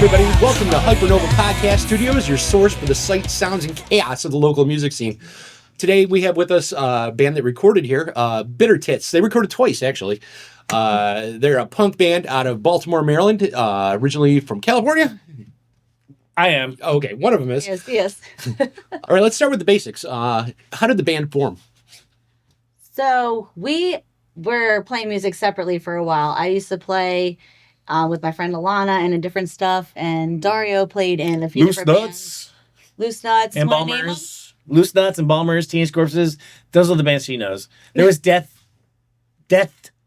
everybody. Welcome to Hypernova Podcast Studios, your source for the sights, sounds, and chaos of the local music scene. Today we have with us a band that recorded here, Bitter Tits. They recorded twice, actually. They're a punk band out of Baltimore, Maryland, originally from California. I am. Okay, one of them is. Yes. All right, let's start with the basics. How did the band form? So we were playing music separately for a while. I used to play with my friend Alana and in different stuff, and Dario played in a few different bands. Loose Nuts. And Balmers. Loose Nuts and Balmers, Teenage Corpses. Those are the bands she knows. There was Death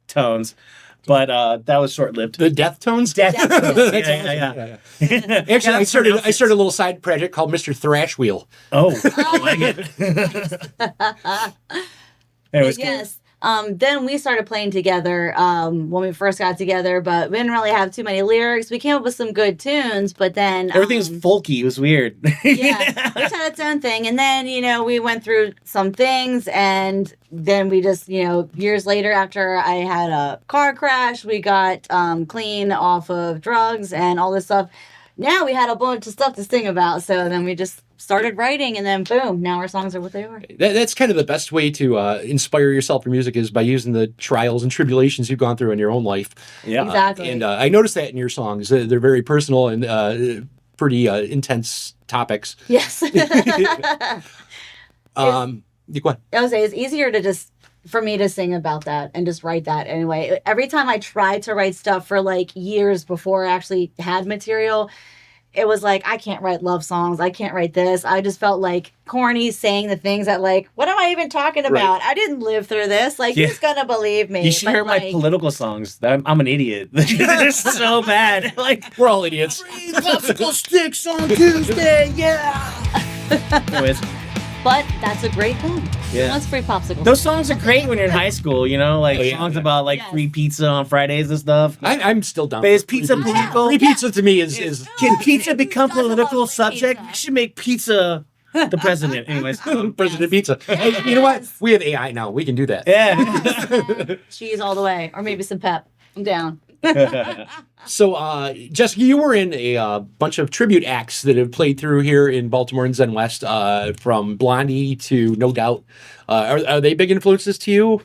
Tones, but that was short-lived. The Death Tones? Death Tones. Yeah. Actually, I started a little side project called Mr. Thrash Wheel. Oh, I like it. It was cool. Then we started playing together when we first got together, but we didn't really have too many lyrics. We came up with some good tunes, but then everything was folky. It was weird. Yeah, each had its own thing. And then, we went through some things, and then we just, years later after I had a car crash, we got clean off of drugs and all this stuff. Now we had a bunch of stuff to sing about, so then we just started writing, and then boom, now our songs are what they are. That's kind of the best way to inspire yourself for music, is by using the trials and tribulations you've gone through in your own life. Yeah, exactly. And I noticed that in your songs. They're very personal and pretty intense topics. Yes. Go ahead. I would say it's easier to just, for me to sing about that and just write that anyway. Every time I tried to write stuff for years before I actually had material, it was I can't write love songs. I can't write this. I just felt corny saying the things that what am I even talking about? Right. I didn't live through this. Who's going to believe me? You should hear my political songs. I'm an idiot. They're so bad. We're all idiots. Free popsicle sticks on Tuesday. Yeah. Anyways. But that's a great thing. Yeah. That's free popsicle. Those songs are great when you're in high school, songs about free pizza on Fridays and stuff. I'm still down. But is pizza political? Free pizza to me is Can pizza become political subject? We should make pizza the president. Anyways. President Pizza. Hey, you know what? We have AI now. We can do that. Yeah. Cheese all the way. Or maybe some pep. I'm down. So, Jessica, you were in a bunch of tribute acts that have played through here in Baltimore and Zen West, from Blondie to No Doubt. Are they big influences to you?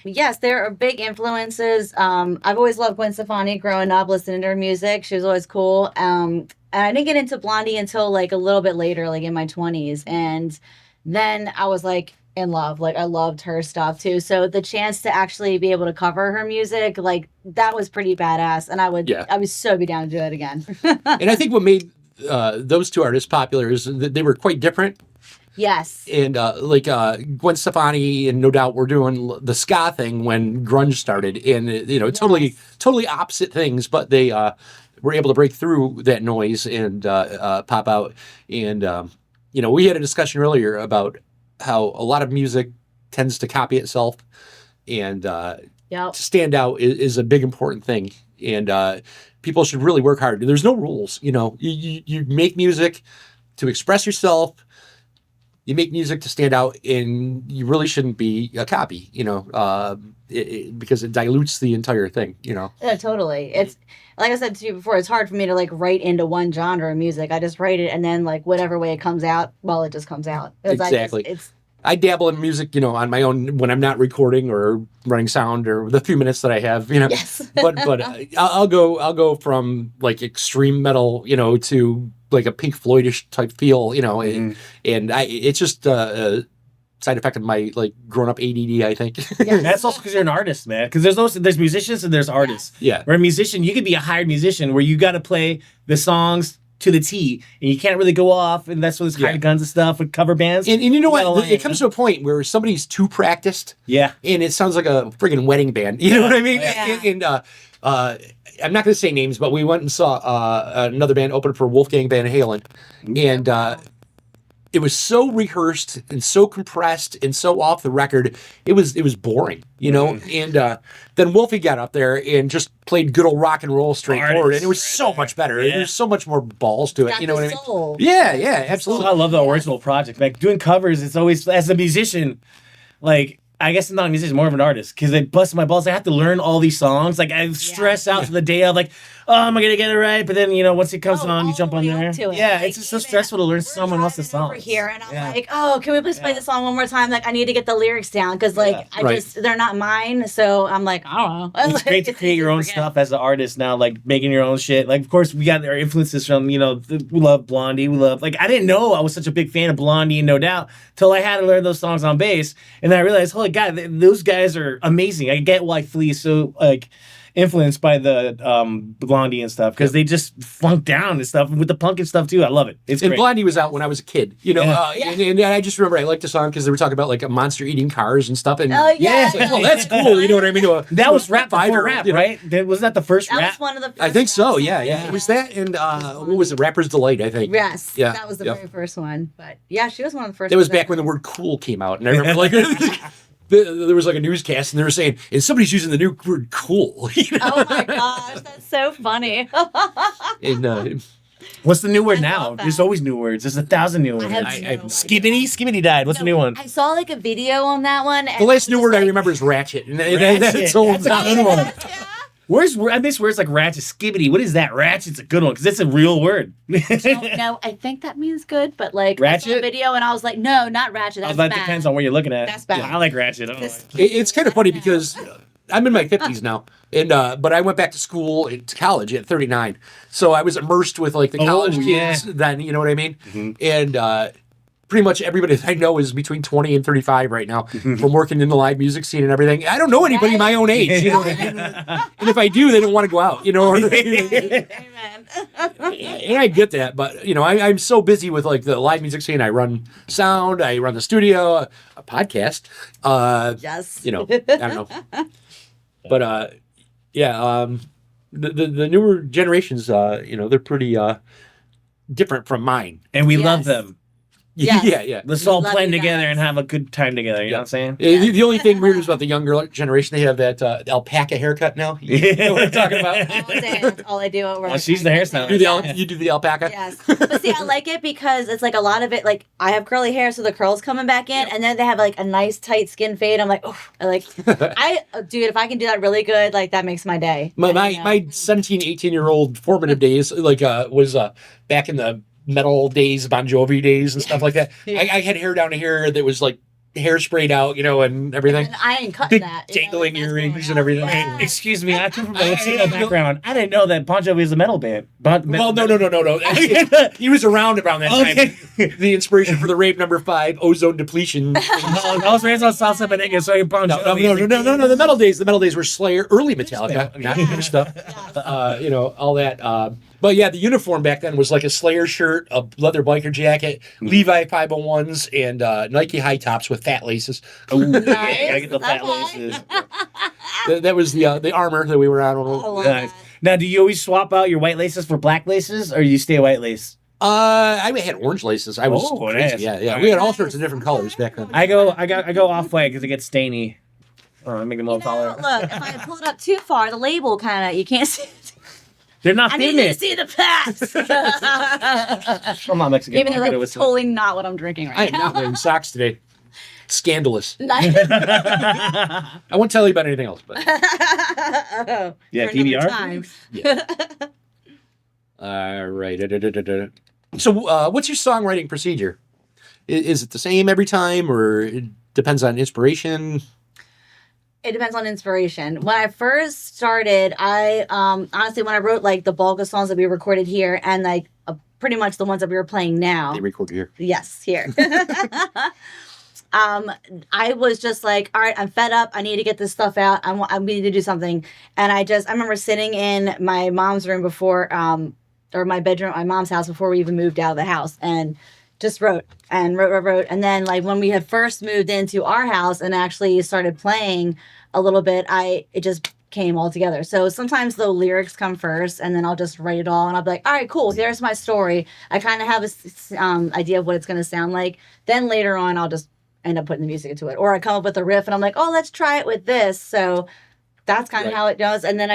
Yes, there are big influences. I've always loved Gwen Stefani growing up, listening to her music. She was always cool. And I didn't get into Blondie until a little bit later, in my 20s. And then I was in love. I loved her stuff too. So the chance to actually be able to cover her music, that was pretty badass. And I would so be down to do it again. And I think what made those two artists popular is that they were quite different. Yes. And Gwen Stefani and No Doubt were doing the ska thing when grunge started, and totally opposite things, but they were able to break through that noise and pop out. And we had a discussion earlier about how a lot of music tends to copy itself, and to stand out is a big important thing. And people should really work hard. There's no rules. You make music to express yourself. You make music to stand out, and you really shouldn't be a copy, because it dilutes the entire thing, Yeah, totally. It's like I said to you before, it's hard for me to write into one genre of music. I just write it, and then whatever way it comes out, it just comes out. Exactly. I dabble in music, on my own when I'm not recording or running sound, or the few minutes that I have, Yes. but I'll go from extreme metal, to a Pink Floydish type feel, and it's just a side effect of my grown up ADD, I think. Yes. That's also because you're an artist, man. Because there's musicians and there's artists. Yeah. Where a musician, you could be a hired musician where you got to play the songs to the T, and you can't really go off, and that's what this hired guns and stuff with cover bands. And you know what? It comes to a point where somebody's too practiced. Yeah. And it sounds like a friggin' wedding band. You know what I mean? Yeah. And I'm not going to say names, but we went and saw another band open for Wolfgang Van Halen, and it was so rehearsed and so compressed and so off the record. It was boring, And then Wolfie got up there and just played good old rock and roll straightforward, and it was so much better. Yeah. There's so much more balls to it. You know what I mean? Soul. Yeah, absolutely. I love the original project. Doing covers, it's always, as a musician, I guess I'm not a musician, more of an artist, because they bust my balls. I have to learn all these songs. I stress out to the day of oh, am I gonna get it right? But then once it comes on, you all jump the on way there. up to it. Yeah, Like, it's just so even stressful to learn we're someone else's driving over songs. here, and I'm Yeah. like, oh, can we please play the song one more time? Like, I need to get the lyrics down because, like, Yeah. I Right. just they're not mine. So I'm like, I don't know. It's great to create your own stuff as an artist now, like making your own shit. Like, of course, we got our influences from, we love Blondie. We love, like, I didn't know I was such a big fan of Blondie and No Doubt till I had to learn those songs on bass. And then I realized, holy God, those guys are amazing. I get why Flea's so, like, influenced by the Blondie and stuff because they just funk down and stuff with the punk and stuff too. I love it. It's And great. Blondie was out when I was a kid, and I just remember I liked the song because they were talking about like a monster eating cars and stuff. And Oh yeah, it's like, well, that's cool. You know what I mean? That was rap before fighter, rap, you know? right? Wasn't that the first that rap? was one of the. First I think so. raps. Yeah. It was that, and what was it? Rapper's Delight, I think. Yes, Yeah, that was the yeah. very first one. But yeah, she was one of the first. That was ones back when the word "cool" came out, and I remember like there was like a newscast, and they were saying, "And somebody's using the new word cool." Oh my gosh, that's so funny. And What's the new word I now? love that. There's always new words. There's 1,000 new words. have I- no I- idea. Skibbity died. What's the new one? I saw like a video on that one. the last new word I remember is "ratchet," and Ratchet. that's all. That's a good one. I miss words like ratchet, skibbity. What is that? Ratchet's a good one because it's a real word. No, I think that means good, but like I saw a Ratchet? video and I was like, no, not ratchet. That's That bad. depends on where you're looking at. That's bad. Yeah, I like ratchet. I don't This- like. It's kind of funny because I'm in my 50s now, and but I went back to school to college at 39, so I was immersed with like the college kids then. You know what I mean? And pretty much everybody that I know is between 20 and 35 right now from working in the live music scene and everything. I don't know anybody my own age, you know what I mean? And if I do, they don't want to go out, you know. Amen. And I get that, but I'm so busy with like the live music scene. I run sound, I run the studio, a podcast. Yes. I don't know. But the newer generations, they're pretty different from mine. And we Yes. love them. Yes. Yeah. Let's all Love blend you together guys. and have a good time together. You know what I'm saying? The only thing weird is about the younger generation. They have that alpaca haircut now. You know what I'm talking about? All day, that's all I do at work. Well, she's the hairstylist. You do the alpaca. Yes. But see, I like it because it's like a lot of it, like I have curly hair, so the curls coming back in, and then they have like a nice tight skin fade. I'm like, oh, dude, if I can do that really good, like that makes my day. My 17, 18-year-old formative days, was back in the metal days, Bon Jovi days and stuff like that. I had hair down here that was like hair sprayed out, and everything. And I ain't cutting Big that. dangling that's earrings going and everything. Yeah. Excuse me, I come from a Latino background. I didn't know that Bon Jovi is a metal band. Well, no. He was around that time. The inspiration for the Rave Number 5 ozone depletion. I was raised on Salsa Bonega, so you're Bon No. Jovi. The metal days were Slayer, early Metallica, not new stuff. All that. But yeah, the uniform back then was like a Slayer shirt, a leather biker jacket, Levi 501s, and Nike high tops with fat laces. Ooh, Nice. gotta get the fat Okay. laces. That was the armor that we were on. I love Nice. that. Now, do you always swap out your white laces for black laces, or you stay white lace? I had orange laces. I was Oh, crazy. nice. Yeah. We had all sorts of different colors back then. I go off white because it gets stainy. I make them a little taller. Look, if I pull it up too far, the label kind of, you can't see it. They're not I need thin. you to see the past. I'm not Mexican. Even though I'll get it that's with totally not what I'm drinking I right am not wearing socks today. Scandalous. now. I won't tell you about anything else, but Yeah, For another PBR? time. all right. So, what's your songwriting procedure? Is it the same every time, or it depends on inspiration? It depends on inspiration. When I first started, I honestly, when I wrote like the bulk of songs that we recorded here and like pretty much the ones that we were playing now. They record here. Yes, here. I was just like, all right, I'm fed up. I need to get this stuff out. I need to do something. And I remember sitting in my mom's room before, or my bedroom at my mom's house before we even moved out of the house, and just wrote. And then like when we had first moved into our house and actually started playing a little bit, it just came all together. So sometimes the lyrics come first and then I'll just write it all and I'll be like, all right, cool, here's my story. I kind of have a idea of what it's going to sound like. Then later on I'll just end up putting the music into it, or I come up with a riff and I'm like, oh, let's try it with this. So that's kind of how it goes. And then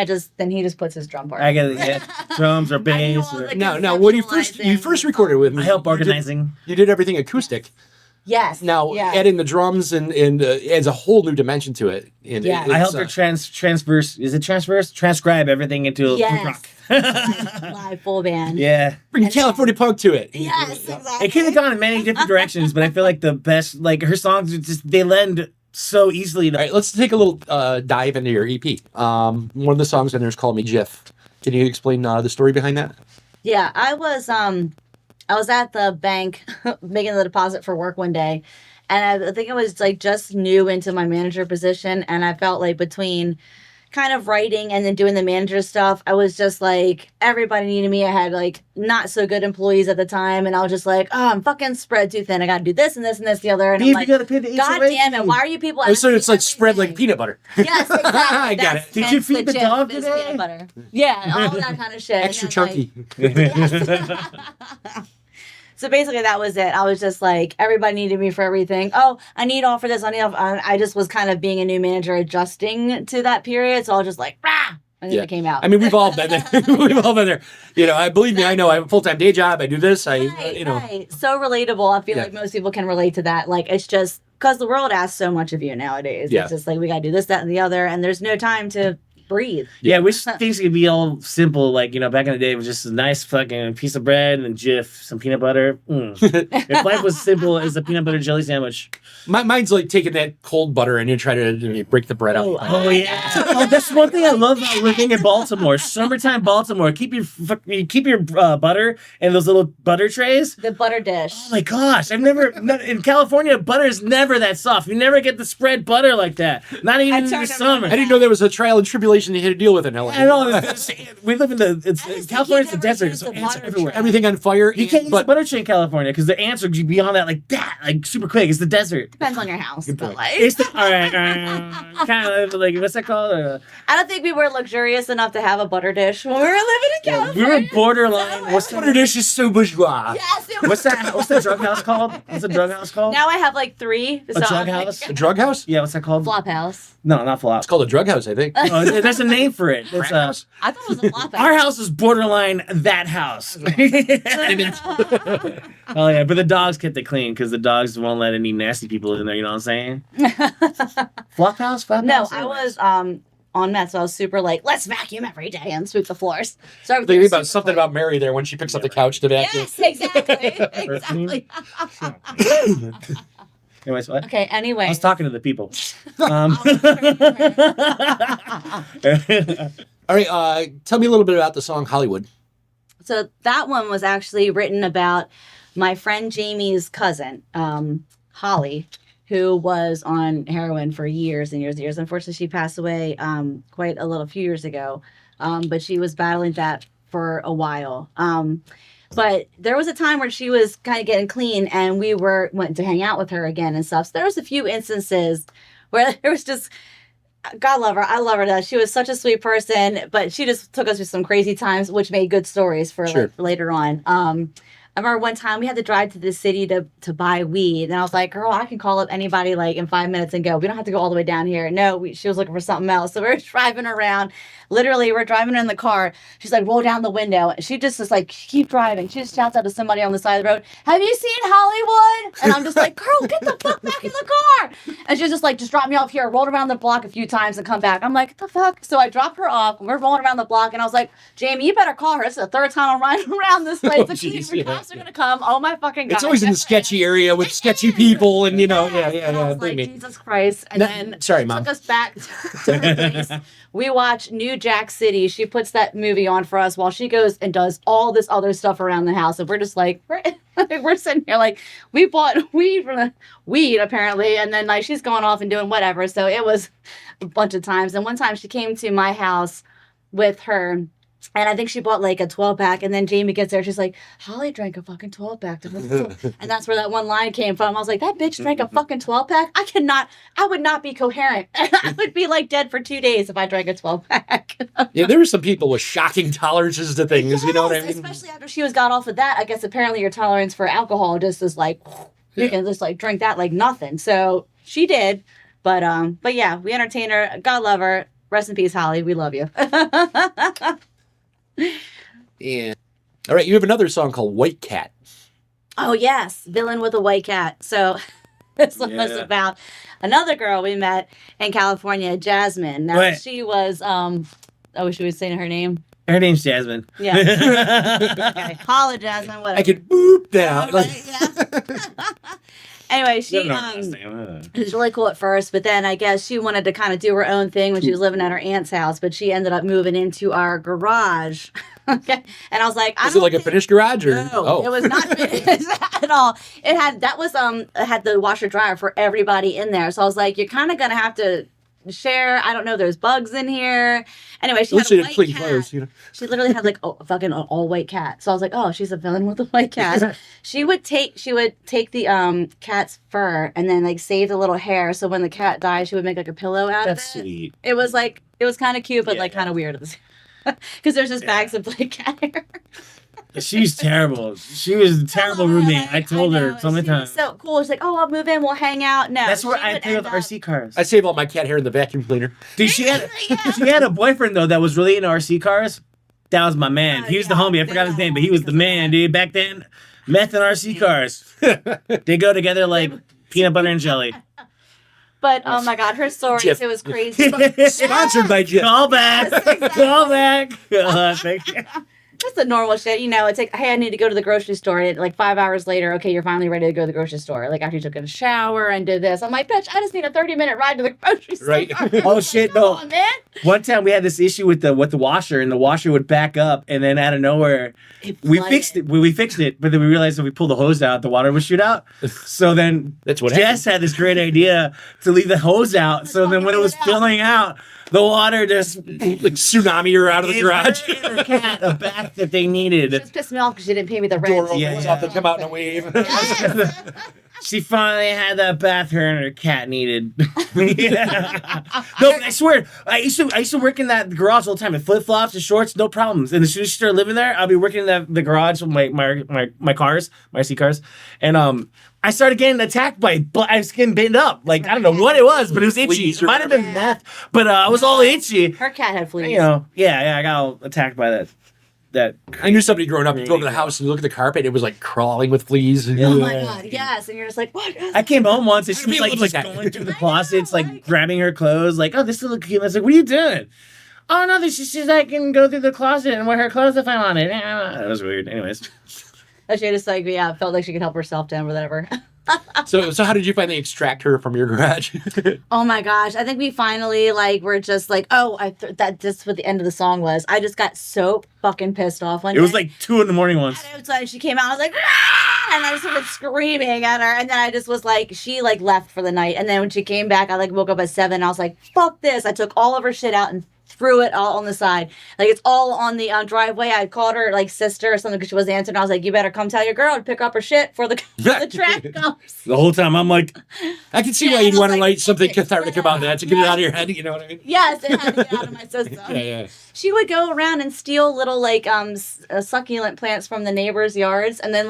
he just puts his drum part. I get it. Yeah. Drums or bass. all Or, the- Now, when you first recorded with me, I help organizing. You did everything acoustic. Yes. Now, yeah. adding the drums and adds a whole new dimension to it. And Yeah. I helped her transcribe everything into Yes. rock. live full band. Yeah. Bring California punk to it. Yes, exactly. It could have gone in many different directions, but I feel like the best, like her songs, they lend so easily. All right, let's take a little dive into your EP. One of the songs in there is called Me Jiff. Can you explain the story behind that? Yeah, I was at the bank making the deposit for work one day, and I think I was like just new into my manager position, and I felt like between kind of writing and then doing the manager stuff, I was just like, everybody needed me. I had like not so good employees at the time, and I was just like, oh, I'm fucking spread too thin. I gotta do this and this and this the other, and I'm like, God damn it, why are you people? So it's like spread like peanut butter. Yes, exactly. I got it. Did you feed the dog today? Peanut butter. Yeah, all that kind of shit. Extra And then, chunky. So basically, that was it. I was just like, everybody needed me for everything. Oh, I need all for this. I need all. I just was kind of being a new manager, adjusting to that period. So I was just like, rah, and then it came out. I mean, we've all been there. We've all been there. You know, I believe me. I know. I have a full-time day job. I do this. Right. So relatable. I feel like most people can relate to that. Like, it's just because the world asks so much of you nowadays. Yeah. It's just like, we got to do this, that, and the other. And there's no time to breathe. Yeah, wish things could be all simple. Like, you know, back in the day, it was just a nice fucking piece of bread and Jiff, some peanut butter. If life was simple as a peanut butter jelly sandwich. Mine's like taking that cold butter and you try to break the bread up. Oh yeah. Oh, that's one thing I love about living in Baltimore. Summertime Baltimore. Keep your butter in those little butter trays. The butter dish. Oh my gosh! In California, butter is never that soft. You never get the spread butter like that. Not even in the summer. I didn't know there was a trial and tribulation you had to deal with in LA. I know. We live in California's the desert, so ants are everywhere. Everything on fire. You can't use a butter tray in California because the ants are beyond that like super quick. It's the desert. Depends on your house. But like, all right. Kind of like, what's that called? I don't think we were luxurious enough to have a butter dish when we were living in California. We were borderline. What's butter dish is so bourgeois. Yes, What's the drug house called? What's the drug house called? Now I have like 3. A drug house? A drug house? Yeah, what's that called? Flop house. No, not flop. It's called a drug house, I think. Oh, there's a name for it. It's house? I thought it was a flop house. Our house is borderline that house. Oh yeah, but the dogs kept it clean because the dogs won't let any nasty people in there. You know what I'm saying? Flop house? Flop No, house? I was on meth, so I was super like, let's vacuum every day and sweep the floors. So Thinking about something about Mary there when she picks up the couch to vacuum. Yes, exactly. Anyways, what? Okay, anyway. I was talking to the people. All right, tell me a little bit about the song Hollywood. So that one was actually written about my friend Jamie's cousin, Holly, who was on heroin for years and years and years. Unfortunately, she passed away quite a few years ago, but she was battling that for a while. But there was a time where she was kind of getting clean, and we went to hang out with her again and stuff. So there was a few instances where there was just, God love her. I love her. That she was such a sweet person, but she just took us through some crazy times, which made good stories for like, later on. I remember one time we had to drive to the city to buy weed, and I was like, girl, I can call up anybody like in 5 minutes and go. We don't have to go all the way down here. No, she was looking for something else. So we're driving around. Literally, we're driving in the car. She's like, roll down the window. She just is like, keep driving. She just shouts out to somebody on the side of the road, have you seen Hollywood? And I'm just like, girl, get the fuck back in the car. And she's just like, just drop me off here. Rolled around the block a few times and come back. I'm like, what the fuck? So I dropped her off. We're rolling around the block, and I was like, Jamie, you better call her. It's the 3rd time I'm riding around this place. The cops are going to come. Oh my fucking God. It's always in the sketchy area with sketchy people, and I was like, Jesus Christ. And then sorry, Mom. took us back to the place. We watched New Jack City. She puts that movie on for us while she goes and does all this other stuff around the house. And we're just like, we're sitting here like, we bought weed from the weed apparently. And then like she's going off and doing whatever. So it was a bunch of times. And one time she came to my house with her, and I think she bought like a 12-pack, and then Jamie gets there. She's like, Holly drank a fucking 12-pack. And that's where that one line came from. I was like, that bitch drank a fucking 12-pack? I would not be coherent. I would be like dead for 2 days if I drank a 12-pack. Yeah, there were some people with shocking tolerances to things, yes, you know what I mean? Especially after she got off of that. I guess apparently your tolerance for alcohol just is like, you can just like drink that like nothing. So she did. But yeah, we entertained her. God love her. Rest in peace, Holly. We love you. Yeah. All right, you have another song called White Cat. Oh, yes. Villain with a White Cat. So this one was about another girl we met in California, Jasmine. Now, she was, should we say her name? Her name's Jasmine. Yeah. Okay. Holla, Jasmine. Whatever. I could boop that out. Right, yeah. Anyway, she It it was really cool at first, but then I guess she wanted to kind of do her own thing when she was living at her aunt's house, but she ended up moving into our garage. Okay. And I was like, Was it like a finished garage or? No, it was not finished at all. It had the washer dryer for everybody in there. So I was like, you're kind of gonna have to share. I don't know. There's bugs in here. Anyway, she had a white clean cat. clothes, you know. She literally had like a fucking all white cat. So I was like, oh, she's a villain with a white cat. She would take the cat's fur and then like save the little hair. So when the cat died, she would make like a pillow out of it. That's sweet. It was kind of cute, but like kind of weird because there's just bags of black cat hair. She's terrible. She was a terrible roommate. I told her so many times. So cool. She's like, oh, I'll move in. We'll hang out. No, That's where she I would play with end up- RC cars. I save all my cat hair in the vacuum cleaner. Dude, she had a boyfriend though that was really into RC cars. That was my man. He was the homie. I forgot his name, but he was the man, dude. Back then, meth and RC cars, they go together like peanut butter and jelly. But oh my god, her stories, Jiff. it was crazy. Sponsored by Jiff. Call back. Call back. Thank you. Just the normal shit, it's like, hey, I need to go to the grocery store. And like 5 hours later, okay, you're finally ready to go to the grocery store. Like after you took a shower and did this, I'm like, bitch, I just need a 30-minute ride to the grocery store. Right. Oh shit, Come no. on, man. One time we had this issue with the washer, and the washer would back up, and then out of nowhere, we fixed it. We fixed it, but then we realized if we pulled the hose out, the water would shoot out. So then That's what Jess had this great idea to leave the hose out. So then when it was filling out, the water just like tsunami her out of the gave garage. her and her cat a bath that they needed. Just pissed me off because she didn't pay me the Door rent. opens Yeah. up and come out in a wave. She finally had that bath her and her cat needed. Yeah. No, I swear, I used to work in that garage all the time in flip flops and shorts, no problems. And as soon as she started living there, I'll be working in the garage with my cars, my RC cars, and I started getting attacked by I was getting bitten up. Like I don't know what it was, but it was itchy. Fleas It or might have been whatever. meth, but I was all itchy. Her cat had fleas. You know, yeah, I got all attacked by that. I knew somebody growing up, you go to the house and you look at the carpet, it was like crawling with fleas. Yeah. Oh my god, yes. And you're just like, what? I came home once and she was People like look just like that. going through the closets, like grabbing her clothes, like, oh, this is cute. I was like, what are you doing? Oh no, she's I can go through the closet and wear her clothes if I want it. That was weird. Anyways. And she just like, felt like she could help herself down, whatever. So how did you finally extract her from your garage? Oh my gosh. I think we finally were just like, that's what the end of the song was. I just got so fucking pissed off one It was day. like 2 a.m. once. And so she came out, I was like, "Ah!" And I just started screaming at her. And then I just was like, she left for the night. And then when she came back, I woke up at 7. And I was like, fuck this. I took all of her shit out and threw it all on the side. Like it's all on the driveway. I called her sister or something because she wasn't answering. I was like, you better come tell your girl to pick up her shit for the trash comes. The whole time I'm like, I can see Yeah, why and you'd I was want to like, light something fuck it. cathartic about that to get it out of your head. You know what I mean? Yes, it had to get out of my system. Yeah. She would go around and steal little succulent plants from the neighbors' yards and then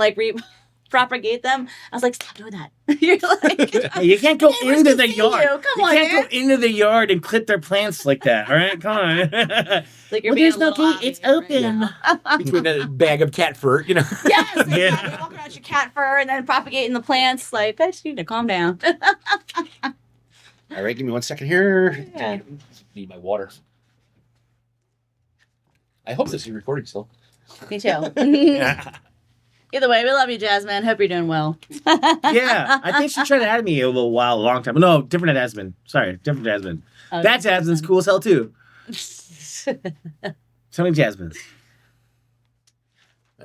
propagate them. I was like, stop doing that. You're like, hey, you can't go neighbors into can the see yard. you. Come on, can't man. go into the yard and clip their plants like that. All right, come on. Like you're Well, being there's a no little gate. It's obvious, right? open. Between a bag of cat fur, you know. Yes, exactly. Yeah. Walking around your cat fur and then propagating the plants. Like, bitch, you need to calm down. All right, give me 1 second here. Yeah. Need my water. I hope this is recording still. Me too. Either way, we love you, Jasmine. Hope you're doing well. Yeah, I think she tried to add me a long time. No, different Jasmine. Sorry, different Jasmine. Oh, That Jasmine's cool as hell too. So many Jasmines.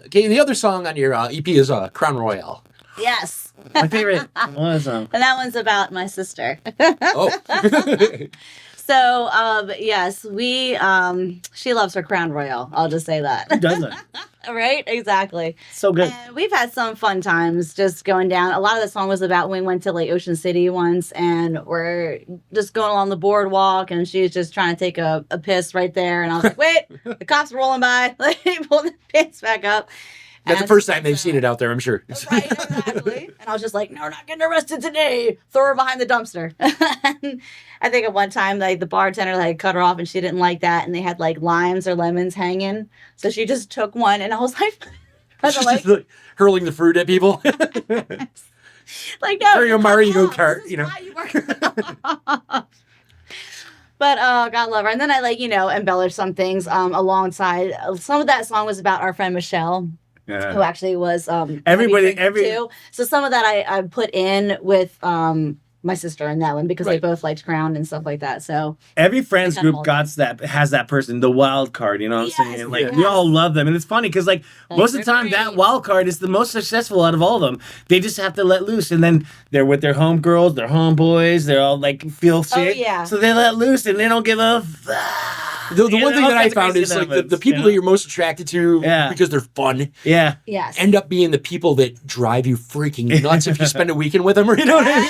Okay, and the other song on your EP is Crown Royale. Yes. My favorite was And that one's about my sister. Oh. So, yes, she loves her Crown Royale. I'll just say who that. doesn't? Right? Exactly. So good. And we've had some fun times just going down. A lot of the song was about when we went to Ocean City once and we're just going along the boardwalk and she was just trying to take a piss right there. And I was like, wait, the cops are rolling by. Like, pull the pants back up. That's the first time they've seen it out there, I'm sure. Right, exactly. And I was just like, no, we're not getting arrested today. Throw her behind the dumpster. And I think at one time, the bartender cut her off and she didn't like that. And they had limes or lemons hanging. So she just took one and I was like, She's just, hurling the fruit at people. no. Or your Mario Kart, Kart, you know. But But God love her. And then I embellished some things alongside. Some of that song was about our friend Michelle. Yeah. Who actually was everybody too. So some of that I put in with my sister in that one because they both liked Crown and stuff like that. So every friends group has that person, the wild card, you know what I'm saying? Like we all love them. And it's funny because most of the time that wild card is the most successful out of all of them. They just have to let loose, and then they're with their homegirls, their homeboys, they're all feel shit. Oh, yeah. So they let loose and they don't give a The one thing that I found is the people that you're most attracted to because they're fun. Yeah. Yes. End up being the people that drive you freaking nuts if you spend a weekend with them, or you know what I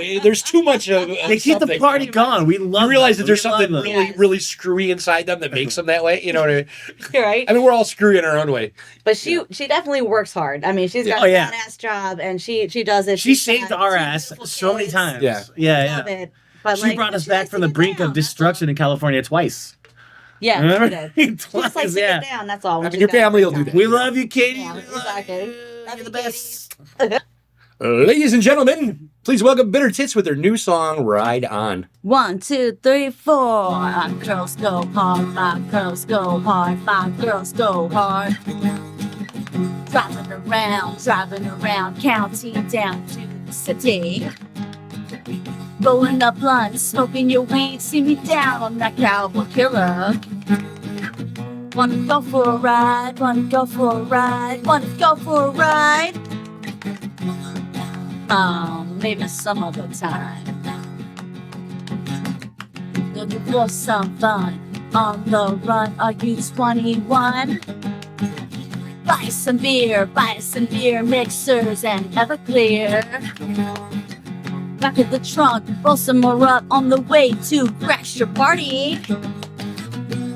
mean? There's too much of they keep the party going. We love. You realize that there's them. something really screwy inside them that makes them that way. You know what I mean? You're right. I mean, we're all screwy in our own way. But she definitely works hard. I mean, she's got a badass job, and she does it. She saved our ass so many times. Yeah. Love it. But she brought us back from the brink of destruction in California twice. Yeah, remember? Twice, just get down. That's all. I mean, your family will do that. We love you, Katie. Yeah, exactly. You're the best. Ladies and gentlemen, please welcome Bitter Tits with their new song, Ride On. 1, 2, 3, 4. My girls go hard. My girls go hard. My girls go hard. Driving around, counting down to the city. Rolling up blunts, smoking your weed, see me down on that cowboy killer. Wanna go for a ride, wanna go for a ride, wanna go for a ride. Maybe some other time. Looking for some fun, on the run, are you 21? Buy some beer, mixers and Everclear. Back of the trunk, roll some more up on the way to crash your party.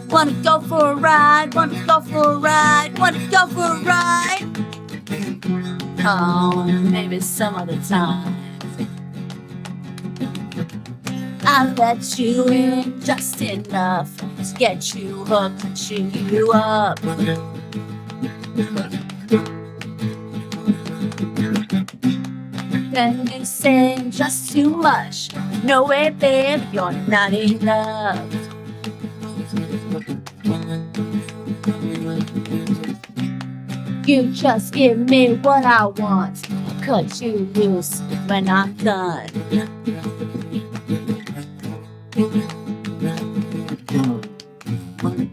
Wanna go for a ride, wanna go for a ride, wanna go for a ride. Maybe some other time. I'll let you in just enough to get you hooked and chew you up. Then you say just too much. No way, babe, you're not enough. You just give me what I want. I'll cut you loose when I'm done.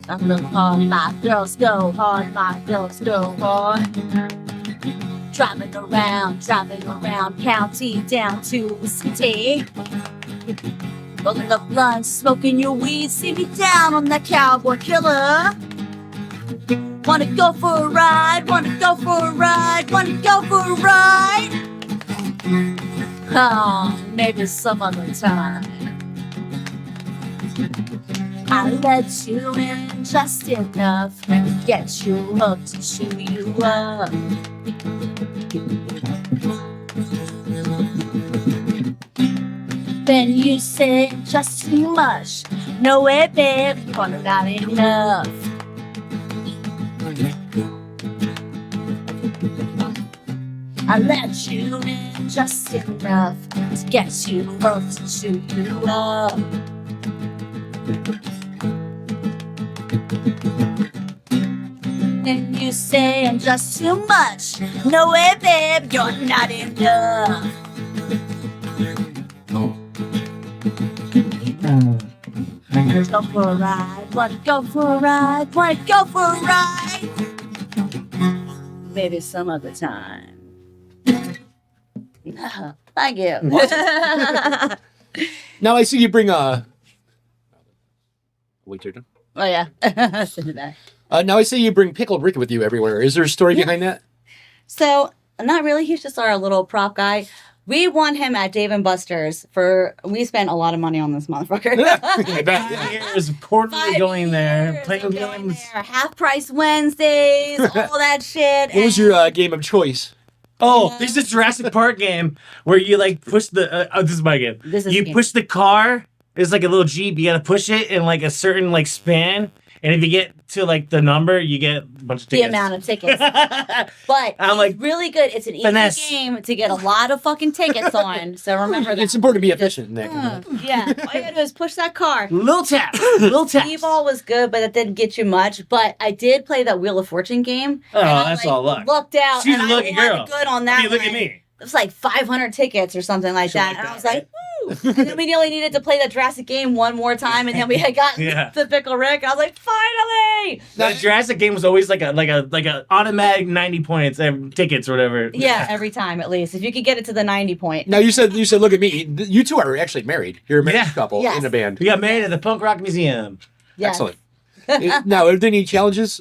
I'm looking hard, my girls go hard, my girls go hard. Driving around, counting down to the city. Rolling up blunts, smoking your weed, see me down on that cowboy killer. Wanna go for a ride, wanna go for a ride, wanna go for a ride. Maybe some other time. I'll let you in just enough to get you hooked to chew you up. Then you say just too much. No way, babe, you're not enough. I let you in just enough to get you hooked to chew you up. Then you say I'm just too much. No way, babe, you're not enough. Wanna go for a ride, wanna go for a ride, wanna go for a ride. Maybe some other time. Thank you. Now I see you bring wait, you're done? Oh yeah. Send it back. Now I see you bring Pickled Rick with you everywhere. Is there a story behind that? So, not really. He's just our little prop guy. We won him at Dave & Buster's we spent a lot of money on this motherfucker. I bet. Years quarterly going there, playing games. Half price Wednesdays, all that shit. What was your game of choice? Oh, there's this Jurassic Park game where you push the. This is my game. You push the car. It's like a little Jeep. You gotta push it in a certain span, And if you get to like the number, you get a bunch of The tickets. amount of tickets. But I'm like, really good. It's an finesse. easy game to get a lot of fucking tickets on. So remember that. It's important to be efficient in that kind of Yeah. All you gotta do is push that car. Little tap. Little tap. T-ball was good, but that didn't get you much. But I did play that Wheel of Fortune game. Oh, and I, that's all luck. Looked out. She's and a lucky I won girl. good on that. I mean, look at one. me. It was like 500 tickets or something like that. like And that, I was like, woo! And then we only needed to play the Jurassic game one more time, and then we had gotten Yeah. the Pickle Rick. I was like, finally! The Jurassic game was always like a automatic 90 points tickets or whatever. Yeah, every time at least. If you could get it to the 90 point. Now you said look at me. You two are actually married. You're a married Yeah. couple Yes. in a band. We got married at the Punk Rock Museum. Yes. Excellent. Now, are there any challenges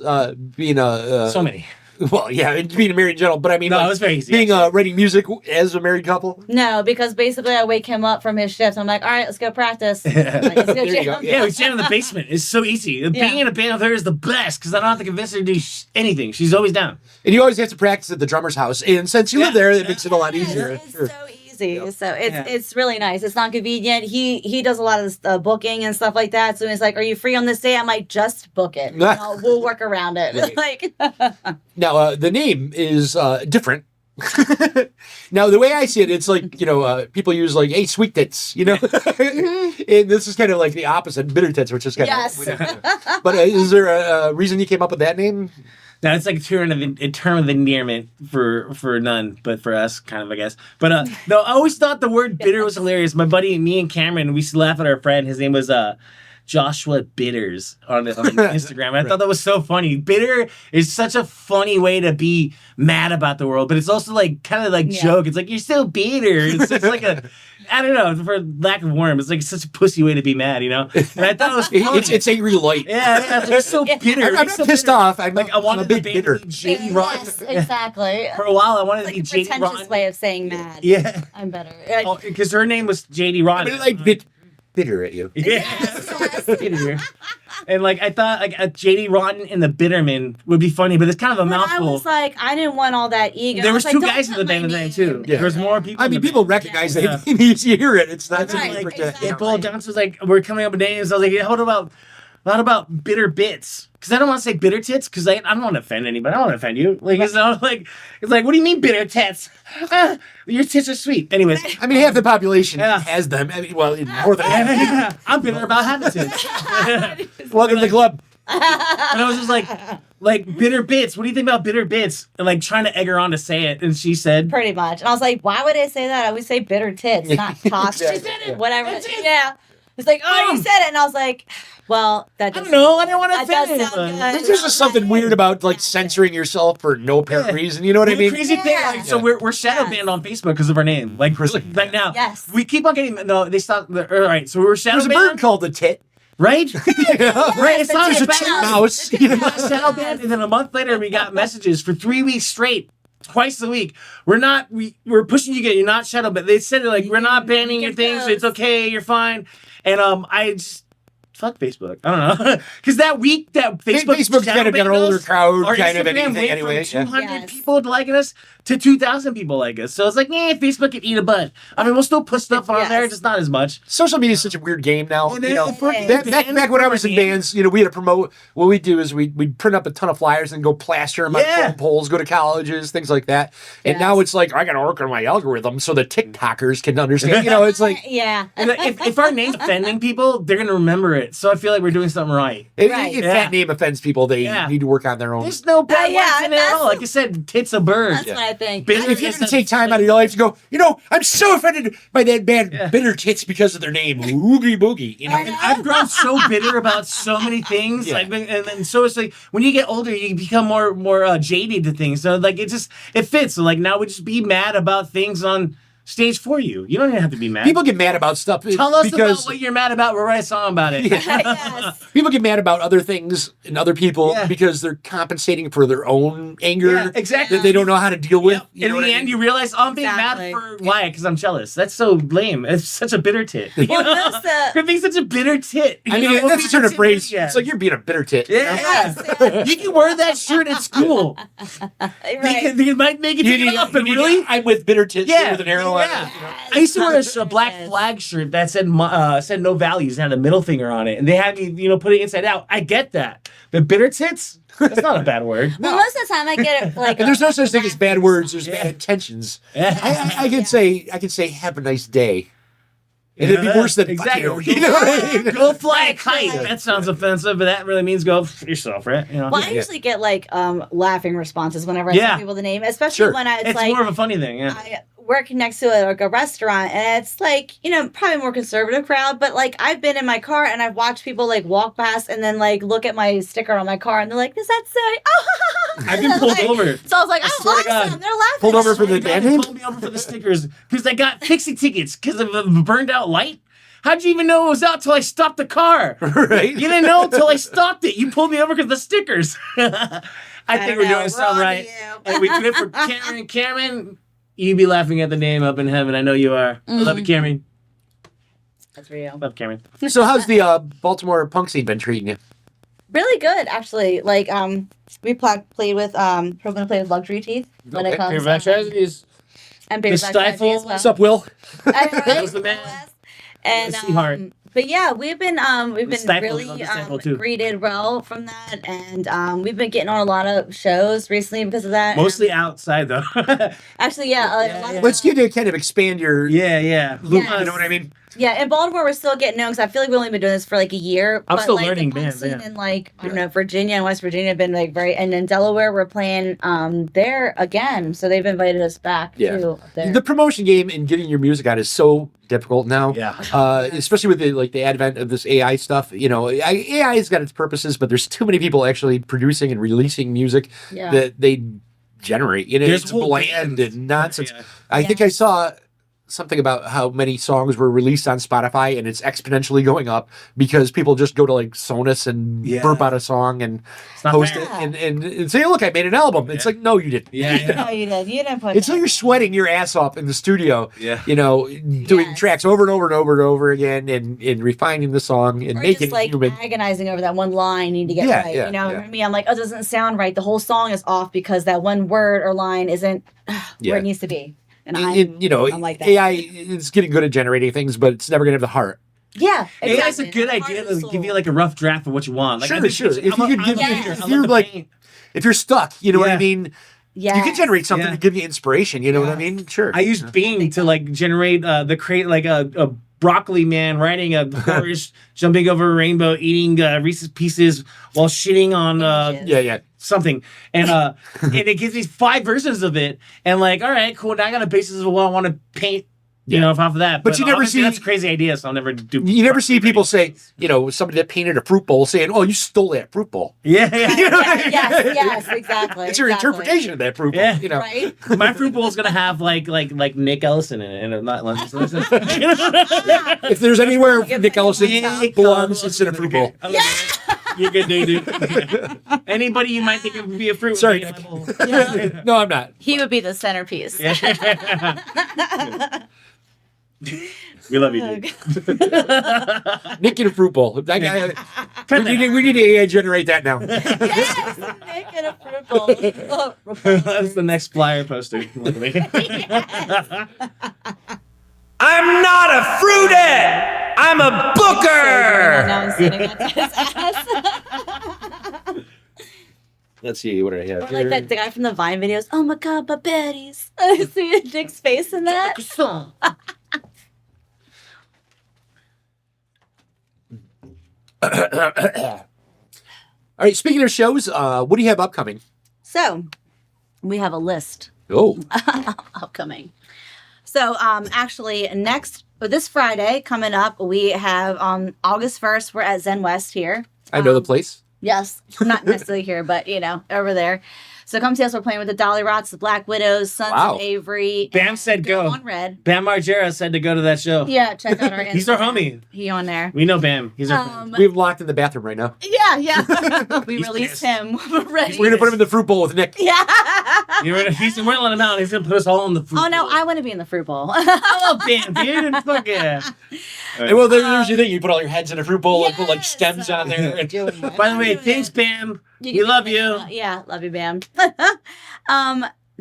being a So many. well, yeah, being a married gentleman, but I mean, No, like, it was very easy. being writing music as a married couple. No, because basically I wake him up from his shift. I'm like, all right, let's go practice. Like, let's go There you jam. go. Yeah, we jam in the basement. It's so easy. Being in a band with her is the best because I don't have to convince her to do anything. She's always down. And you always have to practice at the drummer's house, and since you live there, it makes it a lot easier. It's Sure. so easy. Yep. So it's really nice. It's not convenient. He does a lot of booking and stuff like that. So he's like, "Are you free on this day?" I'm like, "Just book it. We'll work around it." Right. Like, Now, the name is different. Now, the way I see it, it's like, people use like, hey, sweet tits, Mm-hmm. And this is kind of like the opposite, bitter tits, which is kind yes. of. But is there a reason you came up with that name? Now it's like a term of endearment for none, but for us, kind of, I guess. But no, I always thought the word bitter was hilarious. My buddy, me and Cameron, we used to laugh at our friend. His name was Joshua Bitters on Instagram. I thought that was so funny. Bitter is such a funny way to be mad about the world, but it's also like kind of like joke. It's like you're so bitter. It's like a I don't know, for lack of worm, it's like such a pussy way to be mad, And I thought it was funny. It's angry light. Yeah, it's like so bitter. I'm not so pissed bitter. off. I'm Like I wanted a big to bitter. be JD Rotten. Yes, exactly. For a while, I wanted Like to a be JD pretentious Rotten. way of saying mad. Yeah, I'm better. because her name was JD Rotten. I mean, like bitter at you. Yeah. Bitter. And like I thought, like a JD Rotten and the Bitterman would be funny, but it's kind of a But I mouthful. was like, I didn't want all that ego. There I was like, two "Don't guys in put the my band at the time name too. Yeah. There was more people. I in mean, the people band. recognize Yeah. that. You hear it. It's not Right, something you pretend. exactly. It boiled down to like we're coming up with names. I was like, yeah, what about bitter bits? Because I don't want to say bitter tits because I don't want to offend anybody. I don't want to offend you. Like it's like what do you mean bitter tits? Your tits are sweet. Anyways, I mean, half the population Yeah. has them. I mean, well, more than half. I'm bitter about having tits. Welcome to the club. And I was just like bitter bits. What do you think about bitter bits? And like trying to egg her on to say it, and she said, Pretty much. And I was like, why would I say that? I would say bitter tits, not toss. Yeah. She said it. Whatever. Yeah. It's like, oh, you said it. And I was like, well, that I just, don't know. I don't want to that does offend sound anybody. good. There's just something weird about like censoring yourself for no apparent Yeah. reason. You know what I The mean? crazy thing, Yeah. like, so we're shadow banned on Facebook because of our name. Like right now, Yes. we keep on getting they stopped. All right, so we were shadow There's a bird banned, called the tit. right? Right, it's not It's a a tit mouse. mouse. We got shadow banned, and then a month later, we got messages for 3 weeks straight. Twice a week. We're pushing you. You're not shadow banned. They said like we're not banning your things. It's okay. You're fine. And I just fuck Facebook. I don't know because that week that Facebook's kind of got an older crowd, our kind of Instagram anything went anyway. from 200 Yes. people liking us to 2,000 people like us. So it's like, Facebook can eat a butt. I mean, we'll still put stuff on there, just not as much. Social media is such a weird game now. And You then know, the fucking back when I was in bands, we had to promote. What we do is we'd print up a ton of flyers and go plaster them on phone poles, go to colleges, things like that. And now it's like I got to work on my algorithm so the TikTokers can understand. It's like yeah. And if our name's offending people, they're going to remember it. So I feel like we're doing something right. Right. if Yeah. that name offends people, they need to work on their own. There's no bad yeah, words in it at that's- all. Like I said, tits a bird. That's what I think. Bitter If you're is going a- to take time out of your life to go, I'm so offended by that band Bitter Tits because of their name, Oogie Boogie. And I've grown so bitter about so many things. Yeah. And then so it's like when you get older, you become more jaded to things. So like it fits. So like now we just be mad about things on stage for you. You don't even have to be mad. People get mad about stuff Tell us because about what you're mad about. We'll write a song about it. Yes. people get mad about other things and other people Yeah. because they're compensating for their own anger Yeah, exactly. that they don't know how to deal with. In the end, you realize, I'm being Exactly. mad for why? Because I'm jealous. That's so lame. It's such a bitter tit. You Well, know? that's the- You're being such a bitter tit. I mean, You know, that's a turn of phrase. Yeah. It's like you're being a bitter tit. Yeah. You can wear that shirt at school. Right. They might make it You take need- it up, but you need- really? I'm with bitter tits Yeah. with an arrow logo on Yeah. it. You know? I used to wear a black flag shirt that said no values and had a middle finger on it, and they had me, put it inside out. I get that, but bitter tits, that's not a bad word. Well, most of the time I get it like. And there's no such thing as bad words. There's bad intentions. I can say have a nice day. And it'd be worse than exactly. fuck you. You know what I mean? Go fly a kite. That sounds offensive, but that really means go f yourself, right? Well, I usually get like laughing responses whenever I tell people the name, especially when it's like more of a funny thing. Yeah. I work next to a restaurant, and it's like probably a more conservative crowd, but like I've been in my car and I've watched people like walk past and then like look at my sticker on my car and they're like, "Does that say?" I've been pulled over. So I was like, "Oh, swear to God. awesome!" They're laughing. Pulled over for the band name? Pulled me over for the stickers because I got fixie tickets because of a burned out light. How'd you even know it was out till I stopped the car? Right? You didn't know until I stopped it. You pulled me over because of the stickers. I think we're doing something right. And we do it for Cameron. Cameron, you be laughing at the name up in heaven. I know you are. I love you, Cameron. That's real. Love Cameron. So how's the Baltimore punk scene been treating you? Really good, actually. Like, we played with, we're gonna play with Luxury Teeth when it comes. And The Stifle. As well. What's up, Will? That was the man. And Sweetheart. but yeah, we've been Stifle, really love the Stifle, too. greeted well from that, and we've been getting on a lot of shows recently because of that. Mostly outside, though. Actually, yeah. A lot of, Let's get to kind of expand your loop. Yes. You know what I mean? Yeah, in Baltimore, we're still getting known because I feel like we've only been doing this for like a year. I'm still like, learning the punk bands, scene yeah. in like I don't know, Virginia and West Virginia have been like and in Delaware we're playing there again, so they've invited us back too. Up there. The promotion game and getting your music out is so difficult now. Yeah. Especially with the advent of this AI stuff. AI has got its purposes, but there's too many people actually producing and releasing music that they generate. There's It's whole bland bands. and nonsense. Yeah. I think I saw something about how many songs were released on Spotify, and it's exponentially going up because people just go to like Sonos and burp out a song and not post fair. it and say, "Look, I made an album." It's like, no, you didn't. No, you did. You didn't put. Until you're sweating your ass off in the studio, Yeah. doing tracks over and over and over and over again and refining the song and or making just like it human. agonizing over that one line you need to get right. For me, I'm like, oh, it doesn't sound right. The whole song is off because that one word or line isn't where it needs to be. And I'm like that. AI is getting good at generating things, but it's never going to have the heart. Yeah, AI is exactly. a good idea to give you like a rough draft of what you want. Like, Sure, I think sure. it's- If you could give me, if you're like, if you're stuck, you know what I mean? Yeah, You can generate something Yeah. to give you inspiration. You know what I mean? Sure. I used Bing to like generate create like a broccoli man riding a horse, jumping over a rainbow, eating Reese's Pieces while shitting on yeah. something, and and it gives me 5 versions of it, and like, all right, cool. Now I got a basis of what I want to paint. Off of that. But you never obviously see- that's a crazy idea, so I'll never do. You never see people say, somebody that painted a fruit bowl saying, "Oh, you stole that fruit bowl." Yeah. yes, exactly. It's your interpretation of that fruit bowl. Yeah. Right? My fruit bowl is gonna have like Nick Ellison in it, and I'm not. If there's anywhere Nick Ellison belongs, it's in a fruit bowl. You're good, dude. Anybody you might think it would be a fruit. Sorry, would be Nick. in my bowl. No, I'm not. He would be the centerpiece. We love you, dude. Nick in a fruit bowl. We need to AI generate that now. Yes, Nick in a fruit bowl. That's the next flyer poster. I'm not a fruithead. I'm a booker. Now I'm sitting on his ass. Let's see what I have Or like that the guy from the Vine videos. Oh my God, my baddies. I see Nick's face in that. All right, speaking of shows, what do you have upcoming? So, we have a list Oh, upcoming. So, actually, this Friday coming up, we have on August 1st, we're at Zen West here. I know the place. Yes, not necessarily here, but over there. So come see us. We're playing with the Dolly Rots, the Black Widows, Sons Wow. of Avery. Bam and said Girl go. on Red. Bam Margera said to go to that show. Yeah, check out our Instagram. He's our homie. He on there. We know Bam. He's our friend. We have him locked in the bathroom right now. Yeah. We He's released pissed. him. We're ready. We're gonna put him in the fruit bowl with Nick. Yeah. We're not letting him out. He's gonna put us all in the food. Oh no, I want to be in the fruit bowl. I love Bam, dude. Fuck yeah. And well, there's your thing. You put all your heads in a fruit bowl and put like stems on there. And By the way, thanks, Bam. We love you. Yeah, love you, Bam.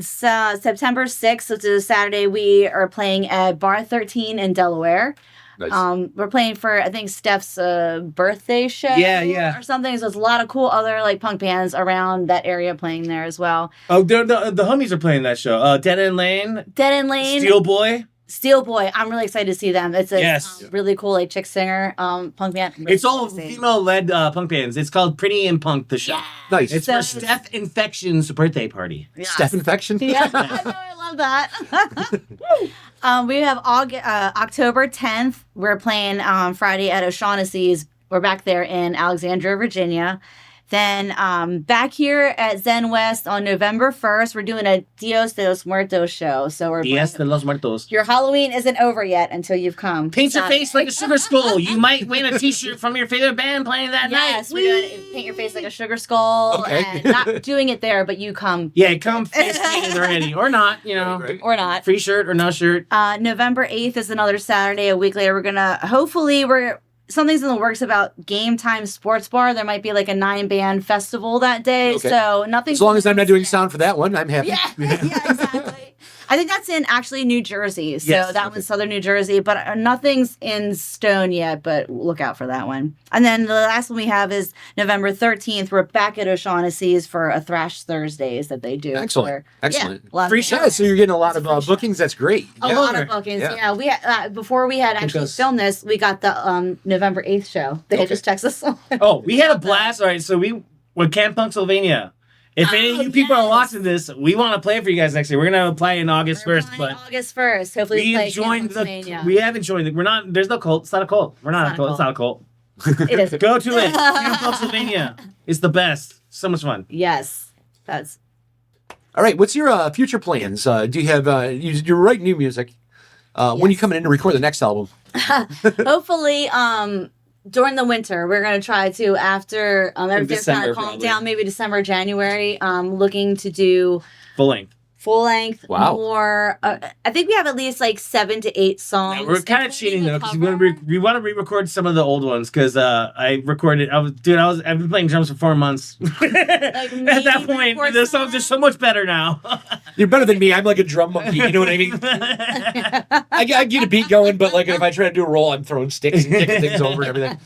September 6th, which is a Saturday, we are playing at Bar 13 in Delaware. Nice. We're playing for, I think, Steph's birthday show. Yeah. Or something. So there's a lot of cool other like punk bands around that area playing there as well. Oh, the homies are playing that show. Dead End Lane. Dead End Lane. Steel Boy. I'm really excited to see them. It's a really cool like chick singer punk band. Really it's all female-led punk bands. It's called Pretty in Punk, the show. Yeah. Nice. It's for Steph Infection's birthday party. Yeah. Steph Infection? Yeah, I love that. We have October 10th. We're playing Friday at O'Shaughnessy's. We're back there in Alexandria, Virginia. Then back here at Zen West on November 1st, we're doing a Dios de los Muertos show. So we're Dios de los Muertos. Your Halloween isn't over yet until you've come. Paint your face like a sugar skull. You might win a T-shirt from your favorite band playing that night. Yes, we're doing paint your face like a sugar skull. Okay. And not doing it there, but you come. Yeah, come face painted already. Or not, you know. Right. Or not. Free shirt or no shirt. November 8th is another Saturday. A week later, we're going to, something's in the works about Game Time Sports Bar. There might be like a 9-band festival that day. Okay. So nothing. As long as I'm not doing sound for that one, I'm happy. Yeah, exactly. I think that's in actually New Jersey. So Yes. that one's Southern New Jersey, but nothing's in stone yet, but look out for that one. And then the last one we have is November 13th. We're back at O'Shaughnessy's for a Thrash Thursdays that they do. Excellent. Excellent. Yeah, a lot of Free bands. show. Yeah, so you're getting a lot of bookings. That's great. A lot of bookings. Yeah. Yeah, we had, before we had actually Because- filmed this, we got the November 8th show. They just text us. Oh, we had a blast. All right, so we're Camp Pennsylvania. If any of you people are watching this, we want to play for you guys next year. We're gonna apply in August 1st, but August 1st. Hopefully, we play have joined Camp Pennsylvania. we haven't joined the, we're not. There's no cult. It's not a cult. We're not a cult. It's not a cult. It is. Go to it. Camp Pennsylvania. It's the best. So much fun. Yes, that's All right. What's your future plans? Do you have you're writing new music? When are you coming in to record the next album? hopefully during the winter. We're gonna try to after everything's kind December, of calmed probably. down, maybe December, January. Looking to do Full length. Wow. more. I think we have at least like 7 to 8 songs. Now, we're kind of including cheating a though because cover. we want to re-record some of the old ones because I've been playing drums for 4 months. At that point, record the songs are so much better now. You're better than me. I'm like a drum monkey. You know what I mean? I get a beat going, but like if I try to do a roll, I'm throwing sticks and kicking things over and everything.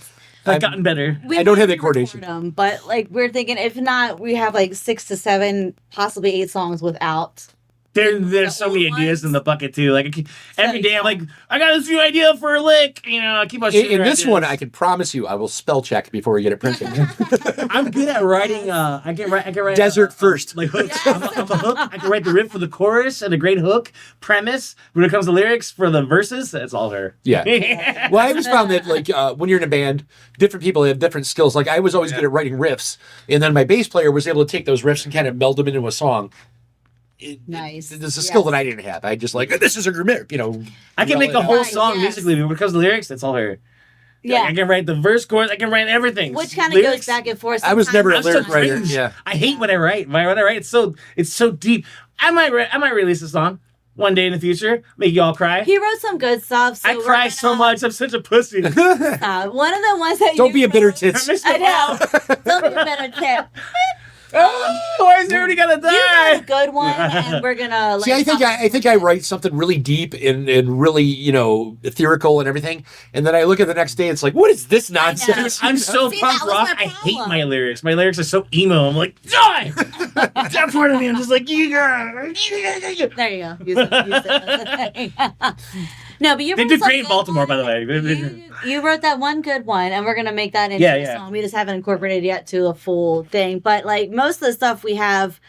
I've gotten better. We I don't might have that record coordination. them, but like we're thinking, if not, we have like 6 to 7, possibly 8 songs without. There's so many old ideas ones. in the bucket too. Like every day, I'm like, I got this new idea for a lick. You know, I keep on shooting. In this ideas. one, I can promise you, I will spell check before we get it printed. I'm good at writing. I can write Desert first. like hooks. I'm a hook. I can write the riff for the chorus and a great hook premise. When it comes to lyrics for the verses, it's all her. Yeah. Well, I always found that like when you're in a band, different people have different skills. Like I was always good at writing riffs, and then my bass player was able to take those riffs and kind of meld them into a song. Nice. It's a skill that I didn't have. I just like this is a grimmer, you know. I can make a yell it whole out. song Yes. musically, but when it comes to lyrics, it's all her. Yeah. I can write the verse, chorus. I can write everything. Which kind of goes Lyrics, back and forth. I was never a Sometimes lyric so writer. cringe. Yeah. I hate when I write. When I write, it's so deep. I might release a song one day in the future. Make you all cry. He wrote some good stuff. So I we're cry gonna- so much. I'm such a pussy. One of the ones that Don't you be a bitter wrote- tits. I know. Don't be a bitter tit. Why is everybody gonna You got a die? good one, and we're gonna. See, I think I write something really deep and really, you know, ethereal and everything, and then I look at the next day, it's like, what is this nonsense? I'm so See, punk that was rock. my I hate problem. my lyrics. My lyrics are so emo. I'm like, die! That part of me, I'm just like, There you go. Use it. No, but you. They wrote did some great in good Baltimore, by the one. way. You wrote that one good one, and we're gonna make that into Yeah, a yeah. song. We just haven't incorporated yet to a full thing. But like most of the stuff we have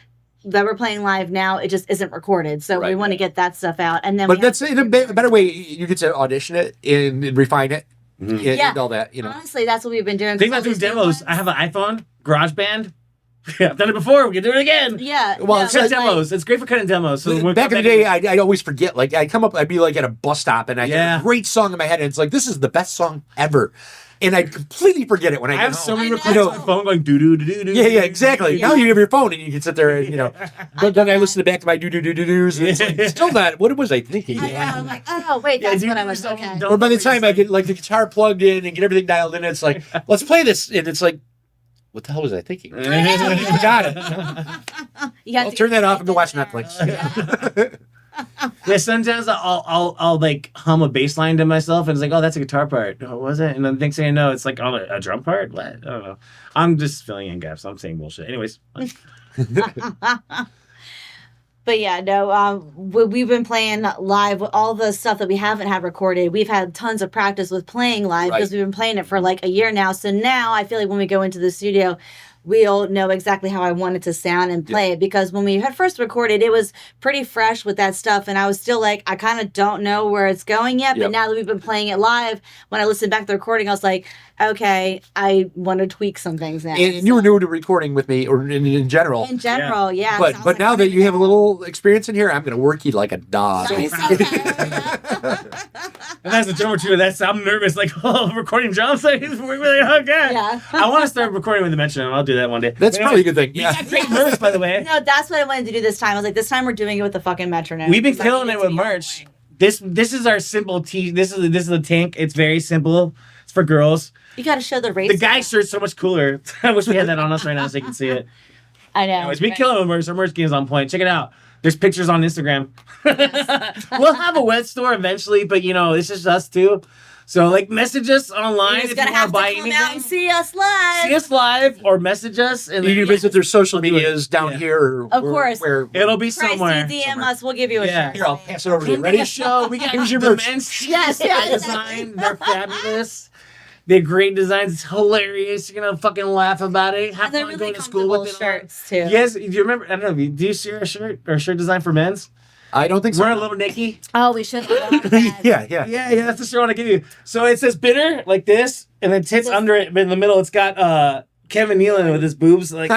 that we're playing live now, it just isn't recorded. So we Right. want to get that stuff out, and then. But we that's have- in a better way. You get to audition it and refine it and all that, you know. Honestly, that's what we've been doing. Think about doing demos. I have an iPhone, GarageBand. I've done it before. We can do it again. Yeah. Well, no, it's Cut but, like, demos. It's great for cutting demos. So we'll Back come in the day, I'd always forget. Like, I'd be like at a bus stop and I had a great song in my head, and it's like, this is the best song ever. And I completely forget it when I I get have home. so many I recordings know. on my phone going doo doo doo doo. Yeah, exactly. Yeah. Now you have your phone and you can sit there and, you know. But then I listen back to my do-do-do-do-doos and it's like, still not, what was I thinking? I know, I'm like, oh wait, that's what I was. Okay. Or by the time I get like the guitar plugged in and get everything dialed in, it's like, let's play this. And it's like, what the hell was I thinking? I forgot it. You have I'll to turn get that off and go watch there. Netflix. Yeah, sometimes I'll like hum a bass line to myself, and it's like, oh, that's a guitar part. Oh, was it? And then next thing I know, it's like, oh, a drum part. What? I don't know. I'm just filling in gaps. I'm saying bullshit. Anyways. But yeah, no, we've been playing live. All the stuff that we haven't had recorded, we've had tons of practice with playing live because we've been playing it for like a year now. So now I feel like when we go into the studio, we'll know exactly how I want it to sound and play it. Because when we had first recorded, it was pretty fresh with that stuff. And I was still like, I kind of don't know where it's going yet. But now that we've been playing it live, when I listened back to the recording, I was like, okay, I want to tweak some things now. And you were new to recording with me, or in general. In general, yeah. But like, now that you have a little experience in here, I'm going to work you like a dog. Nice. And that's the drummer too. I'm nervous, like, oh, recording drums. Like, we're really okay. Yeah. I want to start recording with the metronome. I'll do that one day. That's probably a good thing. Yeah. Great nerves, by the way. No, that's what I wanted to do this time. I was like, this time we're doing it with the fucking metronome. We've been killing it with merch. This is our simple tee. This is the tank. It's very simple. It's for girls. You got to show the race. The guy shirt's so much cooler. I wish we had that on us right now so you can see it. I know. Anyways, we killing it with merch. Our merch game is on point. Check it out. There's pictures on Instagram. We'll have a web store eventually, but it's just us two. So message us online if you want to buy anything. Out and see us live. See us live or message us. And You can visit their social medias down Yeah. here. Of course. Where It'll be Christ, somewhere. you DM us. We'll give you a shirt. Here, I'll pass it over to you. Ready? Show. We got Here's your the merch. men's Yes, yes. design. They're fabulous. They're great designs. It's hilarious. You're gonna fucking laugh about it. Have And they're fun really going to school comfortable with it. shirts too. Yes, do you remember? I don't know. Do you share a shirt or a shirt design for men's? I don't think so. We're a little Nicky. Oh, we should. Yeah. Yeah. Yeah, that's the shirt I want to give you. So it says bitter like this, and then tits under it, but in the middle it's got Kevin Nealon with his boobs. Like,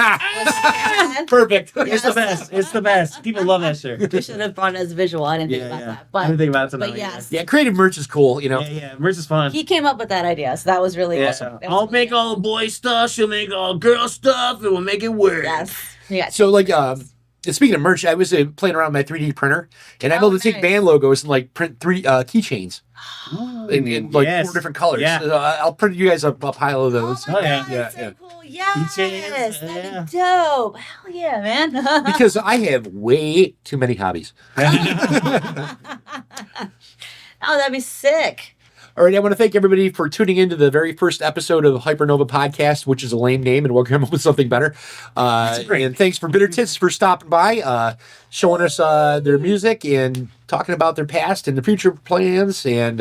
Perfect. it's the best. It's the best. People love that shirt. We should have brought it as visual. I didn't think about that. I didn't But, think about it tonight. but yes. Yeah, creative merch is cool, Yeah, merch is fun. He came up with that idea, so that was really awesome. That was I'll really make good. all boy stuff. She'll make all girl stuff, and we'll make it work. Yes. Yeah. So, speaking of merch, I was playing around with my 3D printer, and I'm able to take nice. band logos and print 3 keychains in 4 different colors. Yeah. So, I'll print you guys a pile of those. Oh my yeah. God, Yeah, that's so yeah. cool. Yes. Keychains, That'd be dope. Hell yeah, man. Because I have way too many hobbies. Oh, that'd be sick. All right, I want to thank everybody for tuning into the very first episode of Hypernova Podcast, which is a lame name, and we'll come up with something better. And thanks for Bitter Tits for stopping by, showing us their music and talking about their past and the future plans. And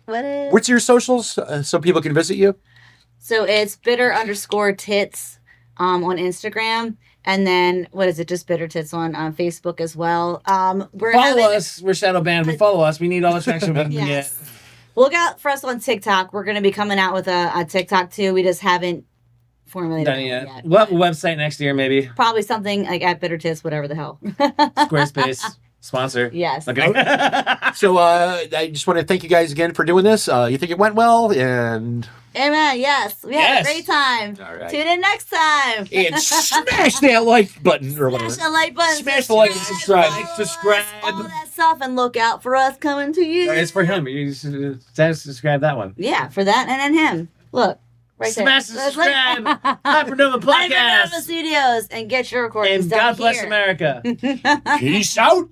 what's your socials so people can visit you? So it's bitter_tits on Instagram. And then, what is it? Just Bitter Tits on Facebook as well. Follow us. We're shadow banned, but follow us. We need all the traction we can get. Yes. Look out for us on TikTok. We're going to be coming out with a TikTok too. We just haven't formulated Done it yet. yet. We'll have a website next year, maybe. Probably something like at Bitter Tits, whatever the hell. Squarespace sponsor. Yes. Okay. So I just want to thank you guys again for doing this. You think it went well? And Amen. Yes. We had a Yes. great time. All right. Tune in next time. And smash that like button or whatever. Smash the like button. Smash the like and subscribe. follow us, Subscribe. All that stuff, and look out for us coming to you. It's for him. You should subscribe that one. Yeah, for that and then him. Look, right Smash there. the subscribe. Hypernova Hypernova Podcast. Studios and get your recordings And done God bless here. America. Peace out.